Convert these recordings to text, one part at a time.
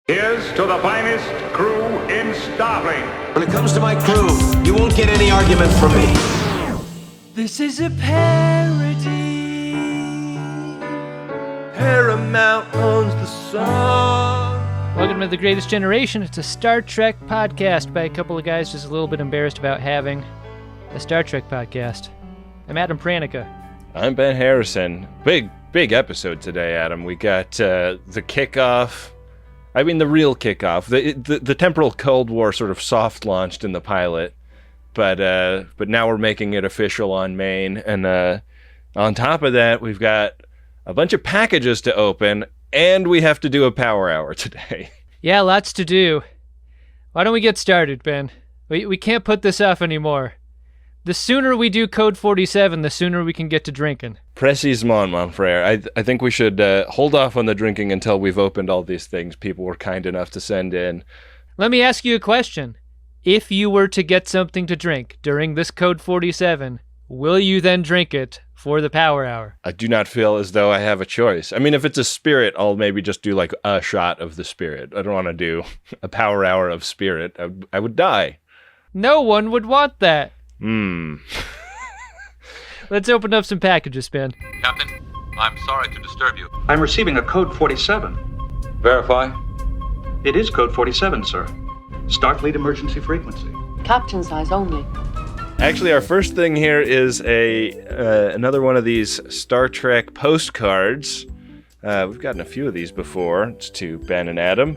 Here's to the finest crew in Starfleet. When it comes to my crew, you won't get any argument from me. This is a parody. Paramount owns the song. Welcome to The Greatest Generation. It's a Star Trek podcast by a couple of guys just a little bit embarrassed about having a Star Trek podcast. I'm Adam Pranica. I'm Ben Harrison. Big episode today, Adam. We got the kickoff. I mean, the real kickoff. The temporal Cold War sort of soft launched in the pilot, but now we're making it official on Maine. And on top of that, we've got a bunch of packages to open, and we have to do a power hour today. Yeah, lots to do. Why don't we get started, Ben? We can't put this off anymore. The sooner we do Code 47, the sooner we can get to drinking. Précisément, mon frère. I think we should hold off on the drinking until we've opened all these things people were kind enough to send in. Let me ask you a question. If you were to get something to drink during this Code 47, will you then drink it for the power hour? I do not feel as though I have a choice. I mean, if it's a spirit, I'll maybe just do like a shot of the spirit. I don't want to do a power hour of spirit. I would die. No one would want that. Let's open up some packages, Ben. Captain, I'm sorry to disturb you. I'm receiving a Code 47. Verify. It is Code 47, sir. Starfleet emergency frequency. Captain size only. Actually, our first thing here is another one of these Star Trek postcards. We've gotten a few of these before. It's to Ben and Adam.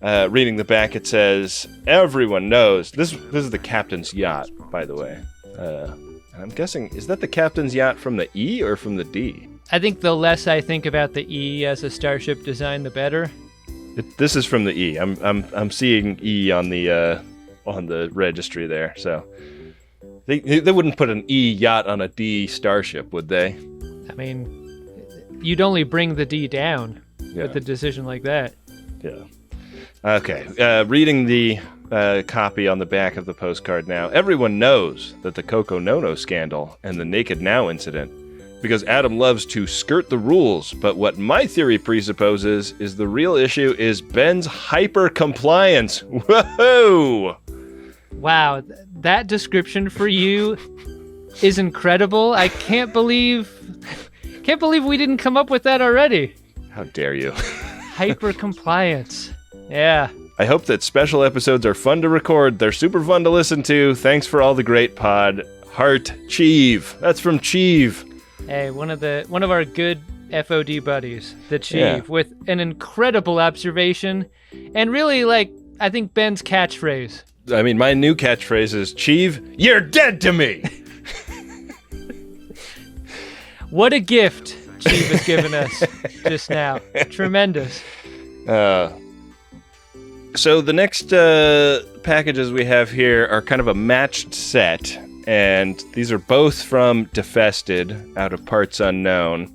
Reading the back, it says, "Everyone knows." This is the captain's yacht, by the way. I'm guessing, is that the captain's yacht from the E or from the D? I think the less I think about the E as a starship design, the better. This is from the E. I'm seeing E on the registry there. So they wouldn't put an E yacht on a D starship, would they? I mean, you'd only bring the D down with a decision like that. Yeah. Okay, reading the copy on the back of the postcard now. Everyone knows that the Coco Nono scandal and the Naked Now incident, because Adam loves to skirt the rules, but what my theory presupposes is the real issue is Ben's hyper-compliance. Whoa! Wow, that description for you is incredible. I can't believe we didn't come up with that already. How dare you? Hyper-compliance. Yeah. I hope that special episodes are fun to record. They're super fun to listen to. Thanks for all the great pod. Heart Cheeve. That's from Cheeve. Hey, one of our good FOD buddies, the Cheeve, with an incredible observation and really, I think Ben's catchphrase. I mean, my new catchphrase is, Cheeve, you're dead to me! What a gift Cheeve has given us just now. Tremendous. So the next packages we have here are kind of a matched set, and these are both from Defested, out of Parts Unknown.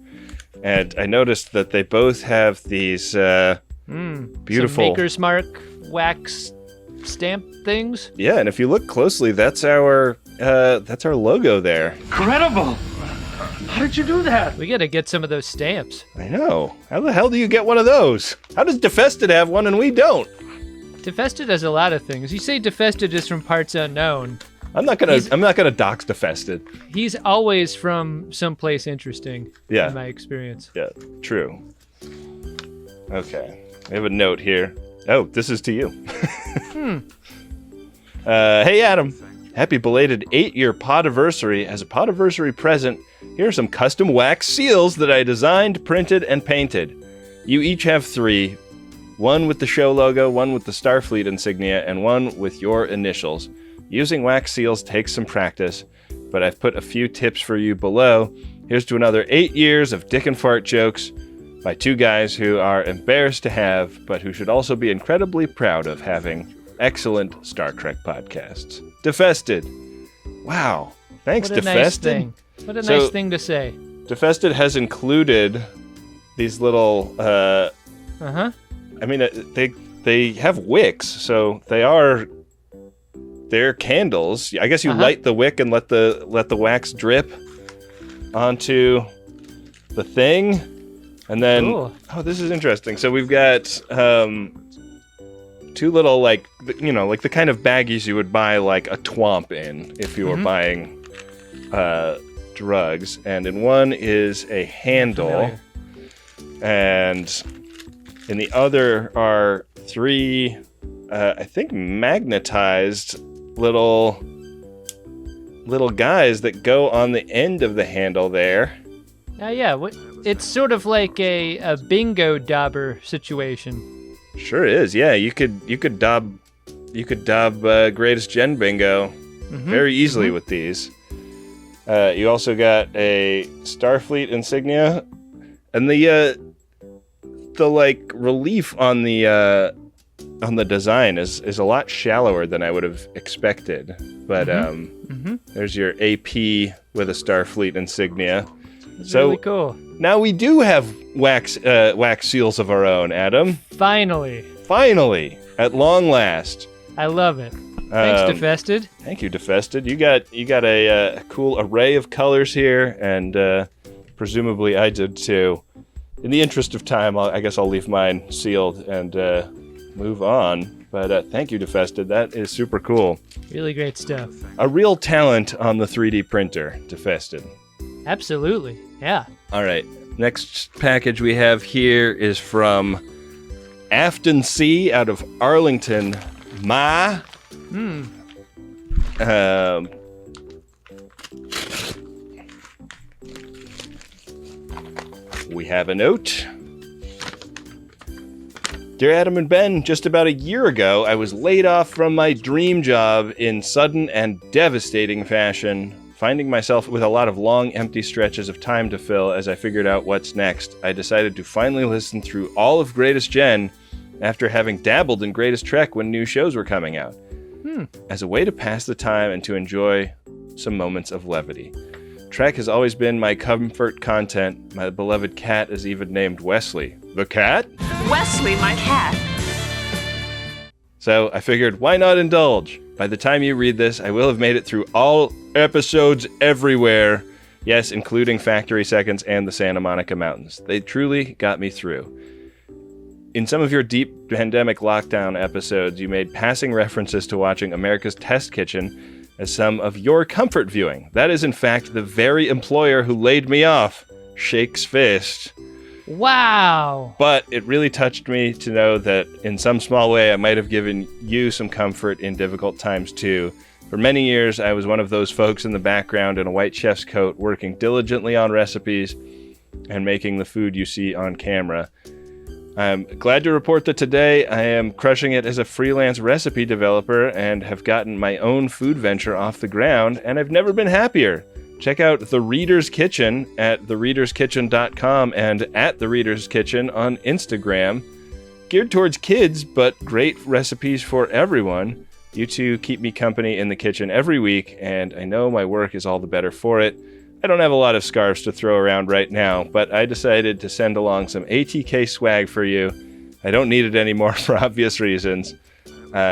And I noticed that they both have these beautiful some Maker's Mark wax stamp things. Yeah, and if you look closely, that's our logo there. Incredible! How did you do that? We gotta get some of those stamps. I know. How the hell do you get one of those? How does Defested have one and we don't? Defested has a lot of things. You say Defested is from Parts Unknown. I'm not gonna dox Defested. He's always from someplace interesting. Yeah. In my experience. Yeah, true. Okay, I have a note here. Oh, this is to you. Hey Adam, happy belated 8-year podiversary. As a podiversary present, here are some custom wax seals that I designed, printed, and painted. You each have 3. One with the show logo, one with the Starfleet insignia, and one with your initials. Using wax seals takes some practice, but I've put a few tips for you below. Here's to another 8 years of dick and fart jokes by 2 guys who are embarrassed to have, but who should also be incredibly proud of having excellent Star Trek podcasts. Defested. Wow. Thanks, what a Defested. Nice thing. What a nice thing to say. Defested has included these little... I mean, they have wicks, so they're candles. I guess you light the wick and let the wax drip onto the thing, and then oh, this is interesting. So we've got two little, like, like the kind of baggies you would buy, like, a twomp in if you were buying drugs. And in one is a handle, and in the other are three, I think, magnetized little guys that go on the end of the handle there. Yeah, it's sort of like a bingo dauber situation. Sure is. Yeah, you could daub Greatest Gen Bingo very easily with these. You also got a Starfleet insignia, and the like relief on the design is a lot shallower than I would have expected. But there's your AP with a Starfleet insignia. It's so really cool. Now we do have wax seals of our own, Adam. Finally, at long last. I love it. Thanks, Defested. Thank you, Defested. You got a cool array of colors here, and presumably I did too. In the interest of time, I guess I'll leave mine sealed and move on. But thank you, Defested. That is super cool. Really great stuff. A real talent on the 3D printer, Defested. Absolutely, yeah. All right. Next package we have here is from Afton C. out of Arlington, Ma. We have a note. Dear Adam and Ben, just about a year ago, I was laid off from my dream job in sudden and devastating fashion, finding myself with a lot of long, empty stretches of time to fill. As I figured out what's next, I decided to finally listen through all of Greatest Gen after having dabbled in Greatest Trek when new shows were coming out. As a way to pass the time and to enjoy some moments of levity. Trek has always been my comfort content. My beloved cat is even named Wesley. The cat? Wesley, my cat. So I figured, why not indulge? By the time you read this, I will have made it through all episodes everywhere. Yes, including Factory Seconds and the Santa Monica Mountains. They truly got me through. In some of your deep pandemic lockdown episodes, you made passing references to watching America's Test Kitchen as some of your comfort viewing. That is, in fact, the very employer who laid me off. Shakes fist. Wow. But it really touched me to know that in some small way I might have given you some comfort in difficult times too. For many years, I was one of those folks in the background in a white chef's coat working diligently on recipes and making the food you see on camera. I'm glad to report that today I am crushing it as a freelance recipe developer and have gotten my own food venture off the ground, and I've never been happier. Check out The Reader's Kitchen at thereaderskitchen.com and at The Reader's Kitchen on Instagram. Geared towards kids, but great recipes for everyone. You two keep me company in the kitchen every week, and I know my work is all the better for it. I don't have a lot of scarves to throw around right now, but I decided to send along some ATK swag for you. I don't need it anymore for obvious reasons.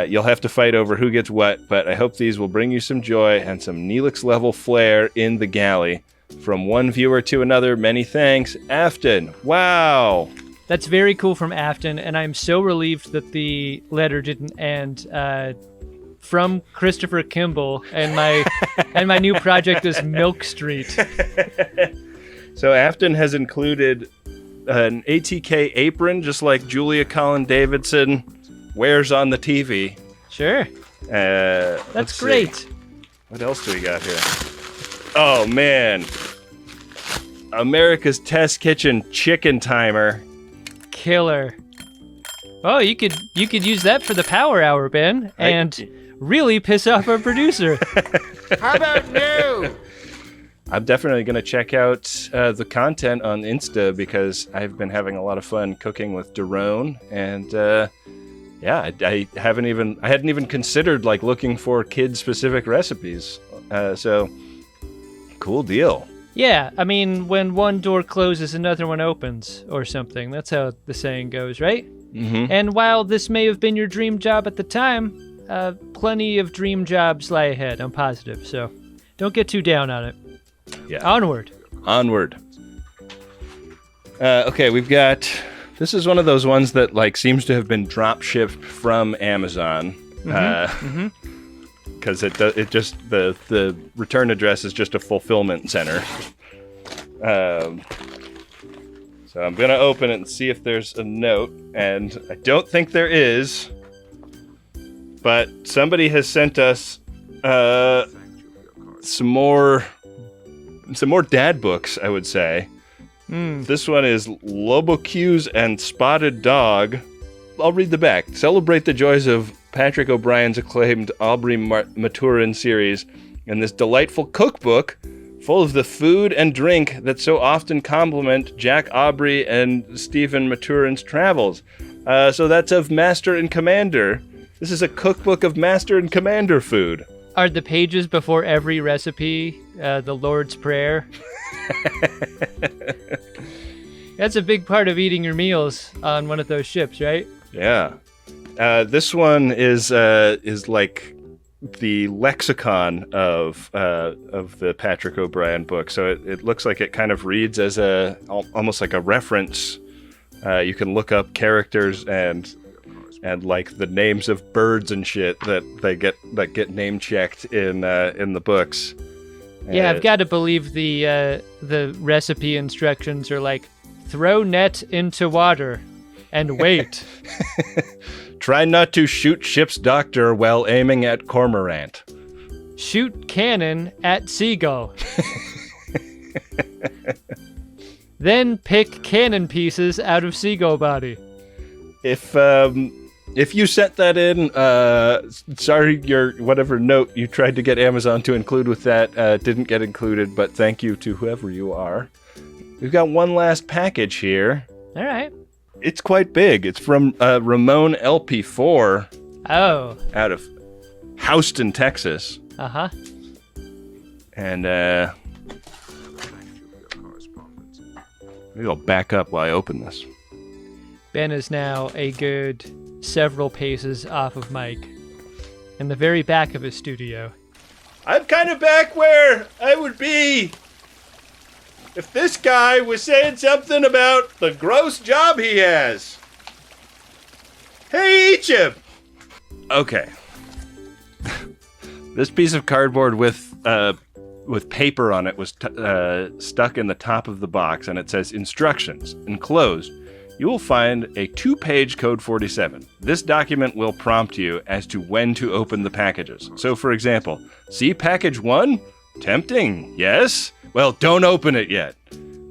You'll have to fight over who gets what, but I hope these will bring you some joy and some Neelix-level flair in the galley. From one viewer to another, many thanks. Afton, wow! That's very cool from Afton, and I'm so relieved that the letter didn't end from Christopher Kimball, and my new project is Milk Street. So Afton has included an ATK apron, just like Julia Collin-Davidson wears on the TV. Sure. That's great. What else do we got here? Oh, man. America's Test Kitchen chicken timer. Killer. Oh, you could use that for the Power Hour, Ben, and really piss off our producer. How about no? I'm definitely going to check out the content on Insta because I've been having a lot of fun cooking with Daron, and I hadn't even considered like looking for kid-specific recipes. So cool deal. Yeah, I mean, when one door closes, another one opens, or something. That's how the saying goes, right? Mm-hmm. And while this may have been your dream job at the time, plenty of dream jobs lie ahead. I'm positive, so don't get too down on it. Yeah. Onward. Okay, we've got This is one of those ones that like seems to have been drop shipped from Amazon. Because it just the return address is just a fulfillment center. So I'm gonna open it and see if there's a note, and I don't think there is. But somebody has sent us some more dad books, I would say. This one is Lobocues and Spotted Dog. I'll read the back. Celebrate the joys of Patrick O'Brien's acclaimed Aubrey Maturin series and this delightful cookbook full of the food and drink that so often complement Jack Aubrey and Stephen Maturin's travels. So that's of Master and Commander. This is a cookbook of Master and Commander food. Are the pages before every recipe the Lord's Prayer? That's a big part of eating your meals on one of those ships, right? Yeah. This one is like the lexicon of the Patrick O'Brien book. So it looks like it kind of reads as almost like a reference. You can look up characters and like the names of birds and shit that get name checked in the books. Yeah, I've got to believe the recipe instructions are like, throw net into water and wait. Try not to shoot ship's doctor while aiming at cormorant. Shoot cannon at seagull. Then pick cannon pieces out of seagull body. If you sent that in, sorry, your whatever note you tried to get Amazon to include with that didn't get included, but thank you to whoever you are. We've got one last package here. All right. It's quite big. It's from Ramon LP4. Oh. Out of Houston, Texas. Uh-huh. And maybe I'll back up while I open this. Ben is now a good several paces off of Mike, in the very back of his studio. I'm kind of back where I would be if this guy was saying something about the gross job he has. Hey, eat him! Okay. This piece of cardboard with paper on it was stuck in the top of the box, and it says instructions enclosed. You will find a 2-page Code 47. This document will prompt you as to when to open the packages. So, for example, see package 1? Tempting, yes? Well, don't open it yet.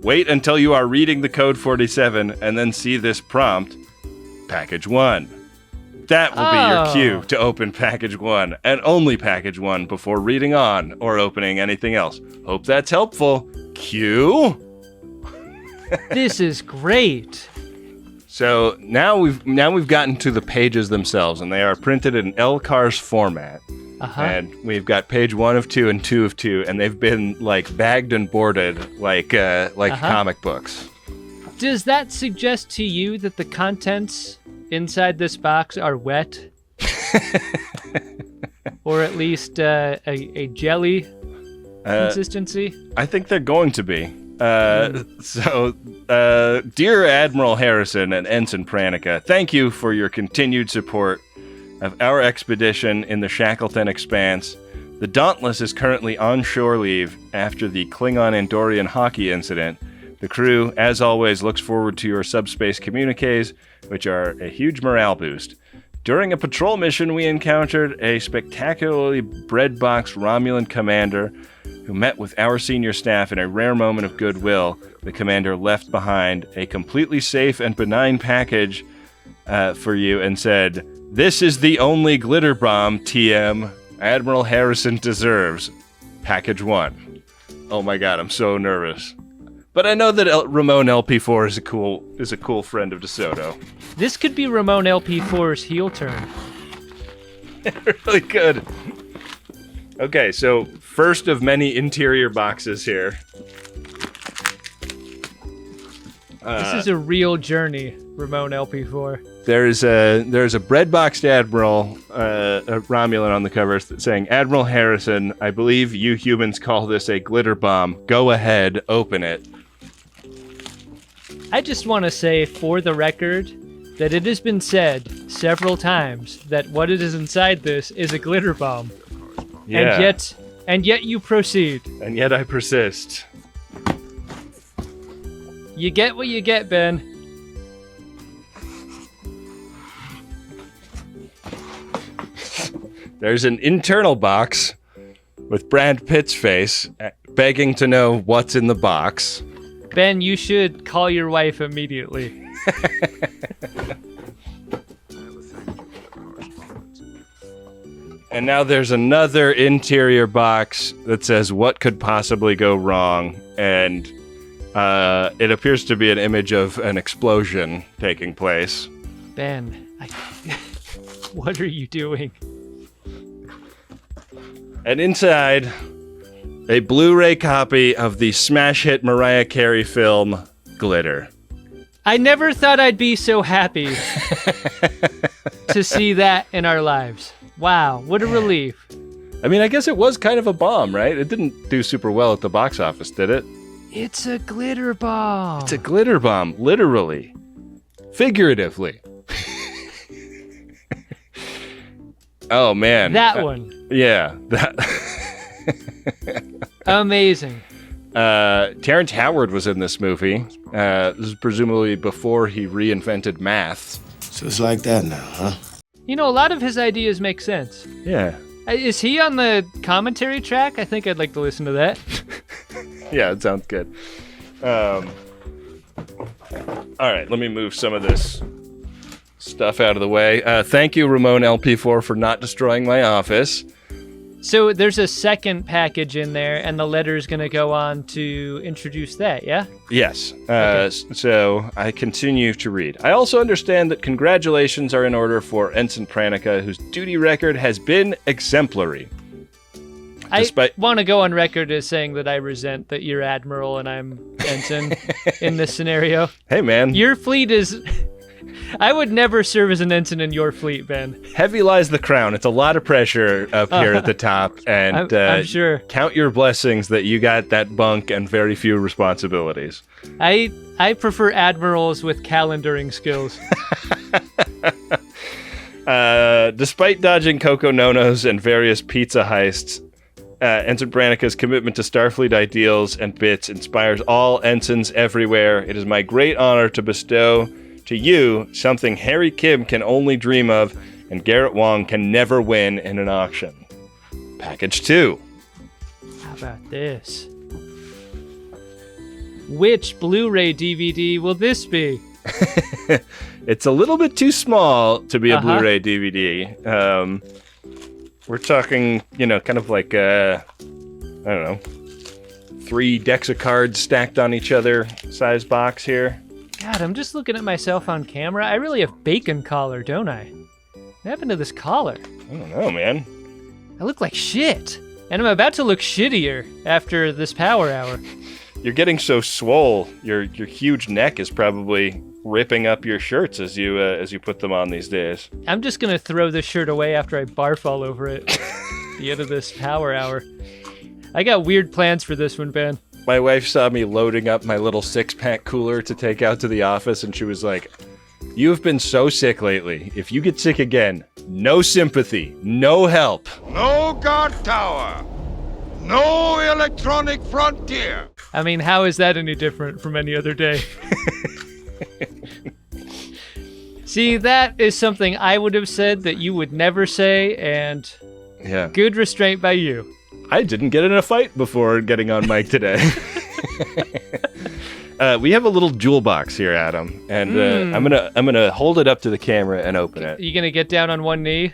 Wait until you are reading the Code 47 and then see this prompt, package 1. That will be your cue to open package 1, and only package 1 before reading on or opening anything else. Hope that's helpful. Cue? This is great. So now we've gotten to the pages themselves, and they are printed in LCARS format. Uh-huh. And we've got page 1 of 2 and 2 of 2, and they've been like bagged and boarded like comic books. Does that suggest to you that the contents inside this box are wet? Or at least a jelly consistency? I think they're going to be. So, dear Admiral Harrison and Ensign Pranica, thank you for your continued support of our expedition in the Shackleton Expanse. The Dauntless is currently on shore leave after the Klingon-Andorian hockey incident. The crew, as always, looks forward to your subspace communiques, which are a huge morale boost. During a patrol mission, we encountered a spectacularly breadboxed Romulan commander who met with our senior staff in a rare moment of goodwill. The commander left behind a completely safe and benign package for you and said, "This is the only glitter bomb TM Admiral Harrison deserves. Package 1. Oh my god, I'm so nervous. But I know that Ramon LP4 is a cool friend of DeSoto. This could be Ramon LP4's heel turn. Really good. Okay, so first of many interior boxes here. This is a real journey, Ramon LP4. There's a bread-boxed Admiral, a Romulan on the cover saying, "Admiral Harrison, I believe you humans call this a glitter bomb. Go ahead, open it." I just want to say for the record that it has been said several times that what it is inside this is a glitter bomb. Yeah. And yet you proceed. And yet I persist. You get what you get, Ben. There's an internal box with Brad Pitt's face begging to know what's in the box. Ben, you should call your wife immediately. And now there's another interior box that says what could possibly go wrong, and it appears to be an image of an explosion taking place. Ben, what are you doing? And inside, a Blu-ray copy of the smash hit Mariah Carey film, Glitter. I never thought I'd be so happy to see that in our lives. Wow, what a relief. I mean, I guess it was kind of a bomb, right? It didn't do super well at the box office, did it? It's a glitter bomb. It's a glitter bomb, literally. Figuratively. Oh, man. That one. Yeah. That. Amazing. Terrence Howard was in this movie. This is presumably before he reinvented math. So it's like that now, huh? You know, a lot of his ideas make sense. Yeah. Is he on the commentary track? I think I'd like to listen to that. Yeah, it sounds good. All right, let me move some of this stuff out of the way. Thank you, Ramon LP4, for not destroying my office. So there's a second package in there, and the letter's going to go on to introduce that, yeah? Yes. So I continue to read. I also understand that congratulations are in order for Ensign Pranica, whose duty record has been exemplary. I want to go on record as saying that I resent that you're Admiral and I'm Ensign in this scenario. Hey, man. Your fleet is... I would never serve as an ensign in your fleet, Ben. Heavy lies the crown. It's a lot of pressure up here at the top, and I'm sure. Count your blessings that you got that bunk and very few responsibilities. I prefer admirals with calendaring skills. Despite dodging Coco Nonos and various pizza heists, Ensign Branica's commitment to Starfleet ideals and bits inspires all ensigns everywhere. It is my great honor to bestow to you something Harry Kim can only dream of and Garrett Wang can never win in an auction. Package 2. How about this? Which Blu-ray DVD will this be? It's a little bit too small to be a Blu-ray DVD. We're talking, kind of like, I don't know, 3 decks of cards stacked on each other size box here. God, I'm just looking at myself on camera. I really have bacon collar, don't I? What happened to this collar? I don't know, man. I look like shit. And I'm about to look shittier after this power hour. You're getting so swole. Your huge neck is probably ripping up your shirts as you put them on these days. I'm just going to throw this shirt away after I barf all over it at the end of this power hour. I got weird plans for this one, Ben. My wife saw me loading up my little 6-pack cooler to take out to the office, and she was like, "You have been so sick lately. If you get sick again, no sympathy, no help." No guard tower. No electronic frontier. I mean, how is that any different from any other day? See, that is something I would have said that you would never say, and yeah, good restraint by you. I didn't get in a fight before getting on mic today. We have a little jewel box here, Adam, and I'm gonna hold it up to the camera and open it. You gonna get down on one knee?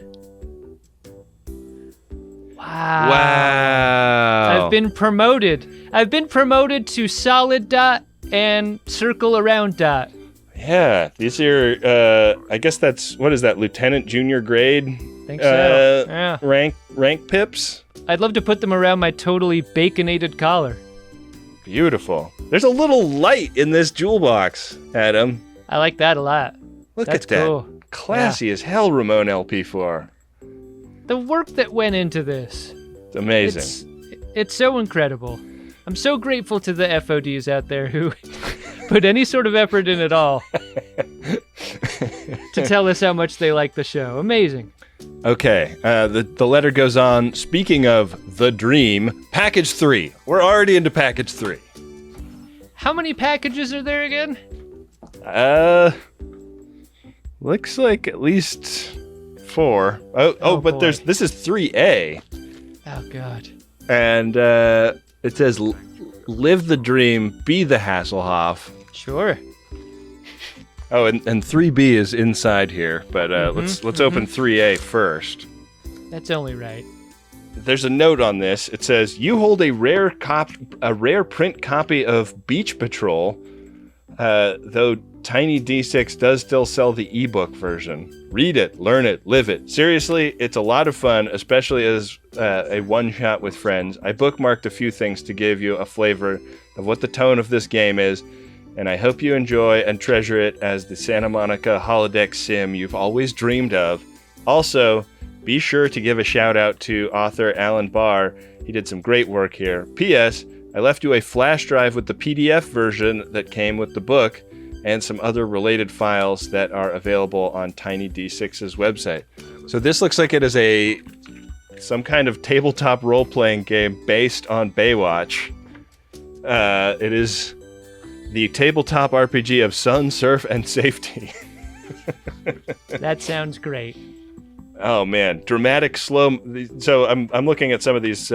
Wow. Wow. I've been promoted. I've been promoted to solid dot and circle around dot. Yeah, these are, I guess that's, what is that, Lieutenant Junior grade? Think so. Yeah. Rank pips? I'd love to put them around my totally baconated collar. Beautiful. There's a little light in this jewel box, Adam. I like that a lot. That's at that. Cool. Classy as hell, Ramon LP4. The work that went into this. It's amazing. It's so incredible. I'm so grateful to the FODs out there who put any sort of effort in at all to tell us how much they like the show. Amazing. Okay, the letter goes on. Speaking of the dream, package 3. We're already into package 3. How many packages are there again? Looks like at least 4. But boy. this is 3A. Oh, God. And it says, live the dream, be the Hasselhoff. Sure. Oh, and 3B is inside here, but let's open 3A first. That's only right. There's a note on this. It says, you hold a rare print copy of Beach Patrol, though Tiny D6 does still sell the ebook version. Read it, learn it, live it. Seriously, it's a lot of fun, especially as a one-shot with friends. I bookmarked a few things to give you a flavor of what the tone of this game is, and I hope you enjoy and treasure it as the Santa Monica holodeck sim you've always dreamed of. Also, be sure to give a shout out to author Alan Barr. He did some great work here. P.S. I left you a flash drive with the PDF version that came with the book and some other related files that are available on Tiny D6's website. So this looks like it is some kind of tabletop role-playing game based on Baywatch. It is the tabletop RPG of sun, surf, and safety. That sounds great. Oh man, dramatic slow. So I'm looking at some of these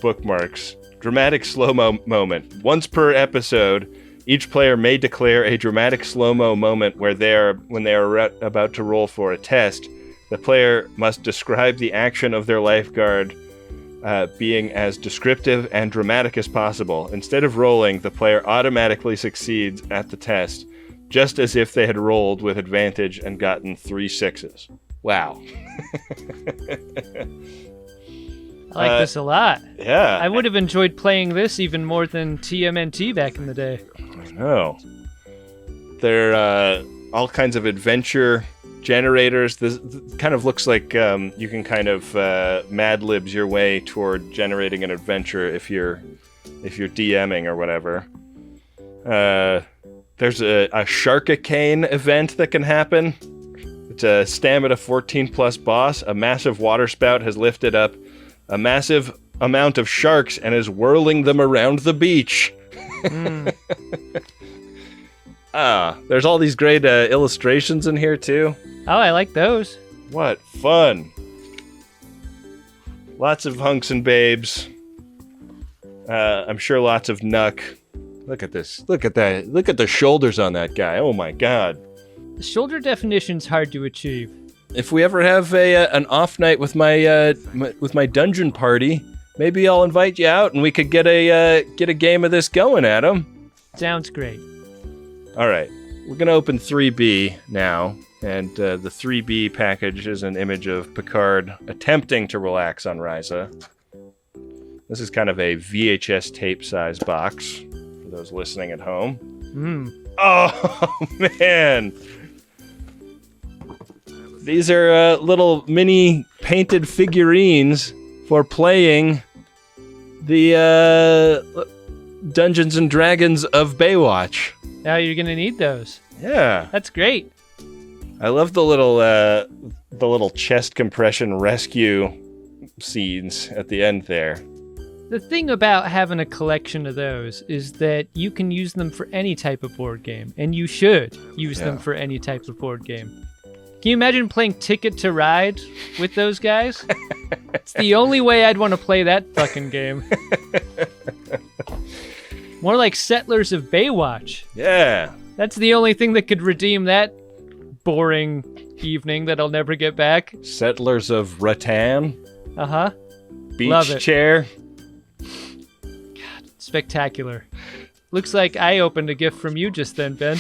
bookmarks. Dramatic slow-mo moment. Once per episode, each player may declare a dramatic slow-mo moment when they are about to roll for a test. The player must describe the action of their lifeguard being as descriptive and dramatic as possible. Instead of rolling, the player automatically succeeds at the test, just as if they had rolled with advantage and gotten 3 6s. Wow. I like this a lot. Yeah. I would have enjoyed playing this even more than TMNT back in the day. I know. There are all kinds of adventure generators. This kind of looks like you can kind of Mad Libs your way toward generating an adventure if you're DMing or whatever. There's a Sharkicane event that can happen. It's a stamina 14 plus boss. A massive water spout has lifted up a massive amount of sharks and is whirling them around the beach. There's all these great illustrations in here too. Oh, I like those. What fun. Lots of hunks and babes. I'm sure lots of nuck. Look at this. Look at that. Look at the shoulders on that guy. Oh my god. The shoulder definition's hard to achieve. If we ever have an off night with my dungeon party, maybe I'll invite you out and we could get a game of this going, Adam. Sounds great. All right, we're gonna open 3B now, and the 3B package is an image of Picard attempting to relax on Risa. This is kind of a VHS tape size box for those listening at home. Oh man. These are little mini painted figurines for playing the Dungeons and Dragons of Baywatch. Now you're gonna need those. Yeah, That's great. I love the little chest compression rescue scenes at the end there. The thing about having a collection of those is that you can use them for any type of board game, and you should use them for any type of board game. Can you imagine playing Ticket to Ride with those guys? It's the only way I'd want to play that fucking game. More like Settlers of Baywatch. Yeah. That's the only thing that could redeem that boring evening that I'll never get back. Settlers of Rattan. Uh-huh. Beach Love it. chair. Spectacular. Looks like I opened a gift from you just then, Ben.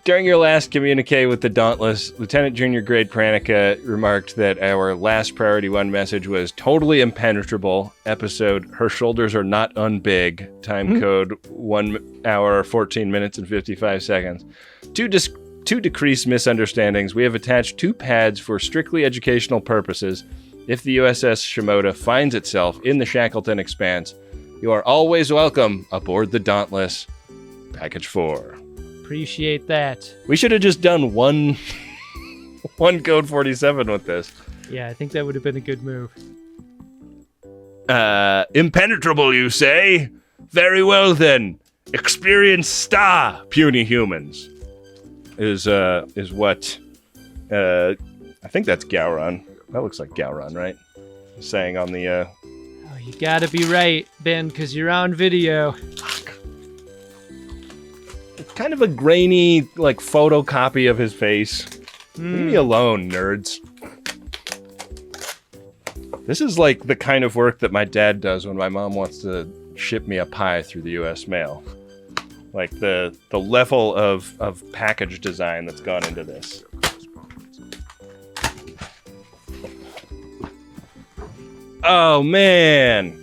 During your last communique with the Dauntless, Lieutenant Junior Grade Pranica remarked that our last Priority 1 message was totally impenetrable. Episode, her shoulders are not unbig. Time code 1 hour, 14 minutes, and 55 seconds. To decrease misunderstandings, we have attached 2 pads for strictly educational purposes. If the USS Shimoda finds itself in the Shackleton Expanse, You are always welcome aboard the Dauntless. Package 4. Appreciate that. We should have just done one Code 47 with this. Yeah, I think that would have been a good move. Impenetrable, you say? Very well then. Experienced star, puny humans. Is what I think that's Gowron. That looks like Gowron, right? Saying on the Oh, you gotta be right, Ben, because you're on video. kind of a grainy, like, photocopy of his face. Leave me alone, nerds. This is like the kind of work that my dad does when my mom wants to ship me a pie through the U.S. mail. Like the level of package design that's gone into this. Oh man!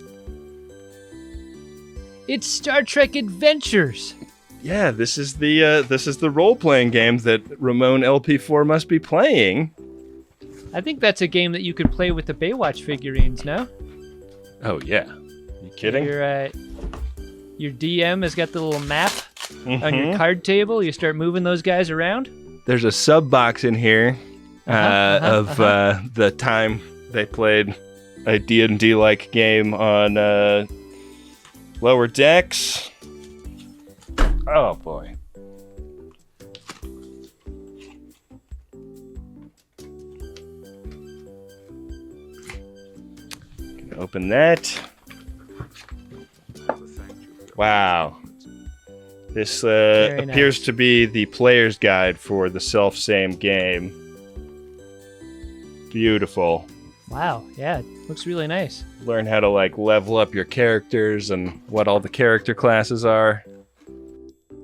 It's Star Trek Adventures. Yeah, this is the role-playing game that Ramon LP4 must be playing. I think that's a game that you could play with the Baywatch figurines, no? Oh yeah. You kidding? Your DM has got the little map on your card table. You start moving those guys around. There's a sub box in here of the time they played a D&D like game on Lower Decks. Oh boy. Can open that. Wow. This appears to be the player's guide for the self-same game. Beautiful. Wow, yeah, it looks really nice. Learn how to like level up your characters and what all the character classes are.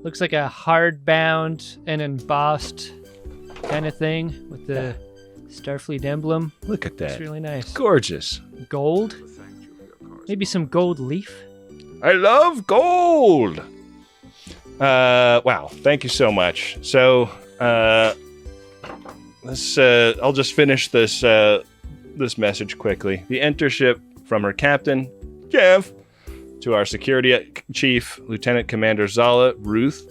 Looks like a hardbound and embossed kind of thing with the Starfleet emblem. Look at that. It's really nice. Gorgeous. Gold? Maybe some gold leaf? I love gold! Wow, thank you so much. So, I'll just finish this message quickly. The entership from her captain, Jeff, to our security chief, Lieutenant Commander Zala Ruth,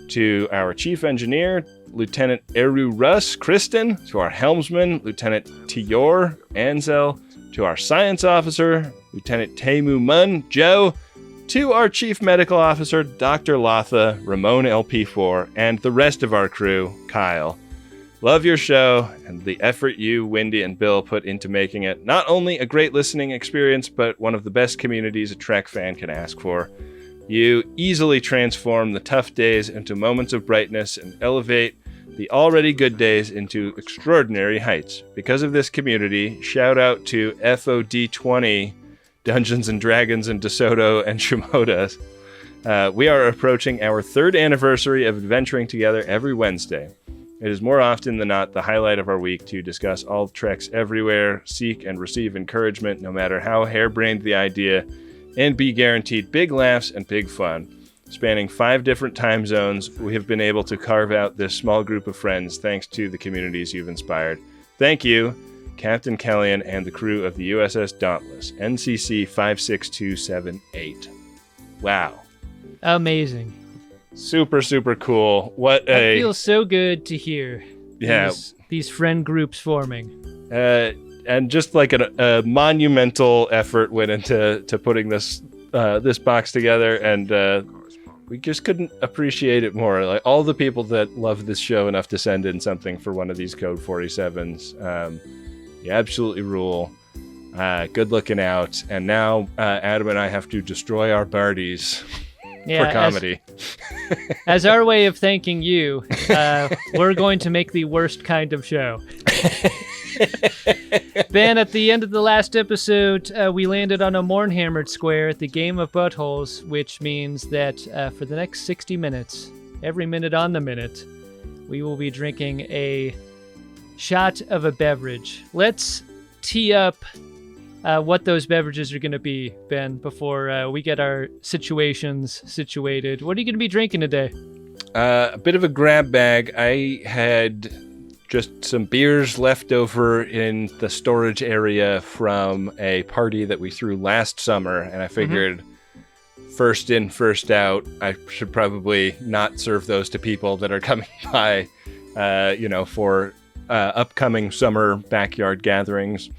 to our chief engineer, Lieutenant Eru Russ Kristen, to our helmsman, Lieutenant Tior Ansel, to our science officer, Lieutenant Temu Mun Joe, to our chief medical officer, Dr. Latha, Ramon LP4, and the rest of our crew, Kyle. Love your show and the effort you, Wendy, and Bill put into making it not only a great listening experience, but one of the best communities a Trek fan can ask for. You easily transform the tough days into moments of brightness and elevate the already good days into extraordinary heights. Because of this community, shout out to FOD20, Dungeons and Dragons in DeSoto and Shimoda's. We are approaching our 3rd anniversary of adventuring together every Wednesday. It is more often than not the highlight of our week to discuss all treks everywhere, seek and receive encouragement no matter how harebrained the idea, and be guaranteed big laughs and big fun. Spanning 5 different time zones, we have been able to carve out this small group of friends thanks to the communities you've inspired. Thank you, Captain Kellyan and the crew of the USS Dauntless, NCC 56278. Wow. Amazing. Super, super cool. What It feels so good to hear. Yeah. These friend groups forming. And just like a monumental effort went into putting this box together, and we just couldn't appreciate it more. Like all the people that love this show enough to send in something for one of these Code 47s. You absolutely rule. Good looking out. And now Adam and I have to destroy our Bardies. For comedy. As our way of thanking you, we're going to make the worst kind of show. Ben, at the end of the last episode, we landed on a Mornhammered square at the Game of Buttholes, which means that for the next 60 minutes, every minute on the minute, we will be drinking a shot of a beverage. Let's tee up what those beverages are going to be, Ben, before we get our situations situated. What are you going to be drinking today? A bit of a grab bag. I had just some beers left over in the storage area from a party that we threw last summer, and I figured first in, first out. I should probably not serve those to people that are coming by, for upcoming summer backyard gatherings.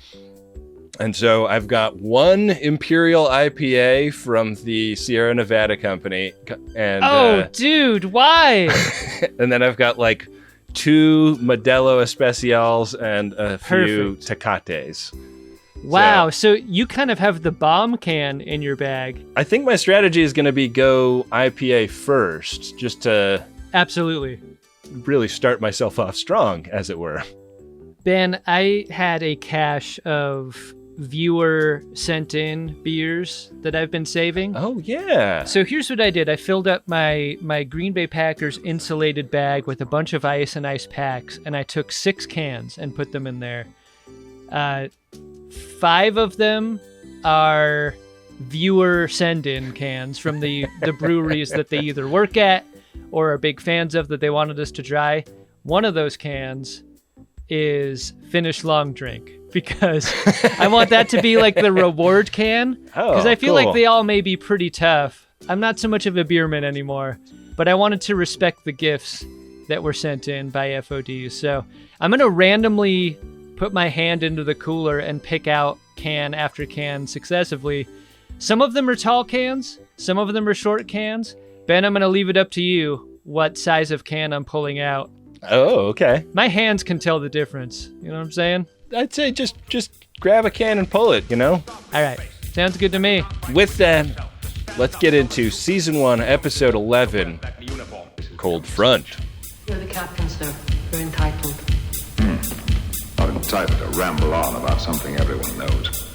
And so I've got one Imperial IPA from the Sierra Nevada Company. And, dude, why? And then I've got like 2 Modelo Especials and a few Tecates. Wow, so you kind of have the bomb can in your bag. I think my strategy is going to be go IPA first, just to Absolutely. really start myself off strong, as it were. Ben, I had a cache of viewer sent in beers that I've been saving. Oh, yeah. So here's what I did. I filled up my Green Bay Packers insulated bag with a bunch of ice and ice packs, and I took 6 cans and put them in there. 5 of them are viewer send-in cans from the breweries that they either work at or are big fans of that they wanted us to try. One of those cans is Finish Long Drink, because I want that to be like the reward can, because I feel like they all may be pretty tough. I'm not so much of a beerman anymore, but I wanted to respect the gifts that were sent in by FODs. So I'm going to randomly put my hand into the cooler and pick out can after can successively. Some of them are tall cans, some of them are short cans. Ben, I'm going to leave it up to you what size of can I'm pulling out. Oh, okay. My hands can tell the difference. You know what I'm saying? I'd say just grab a can and pull it, All right. Sounds good to me. With that, let's get into Season 1, Episode 11, Cold Front. You're the captain, sir. You're entitled. Not entitled to ramble on about something everyone knows.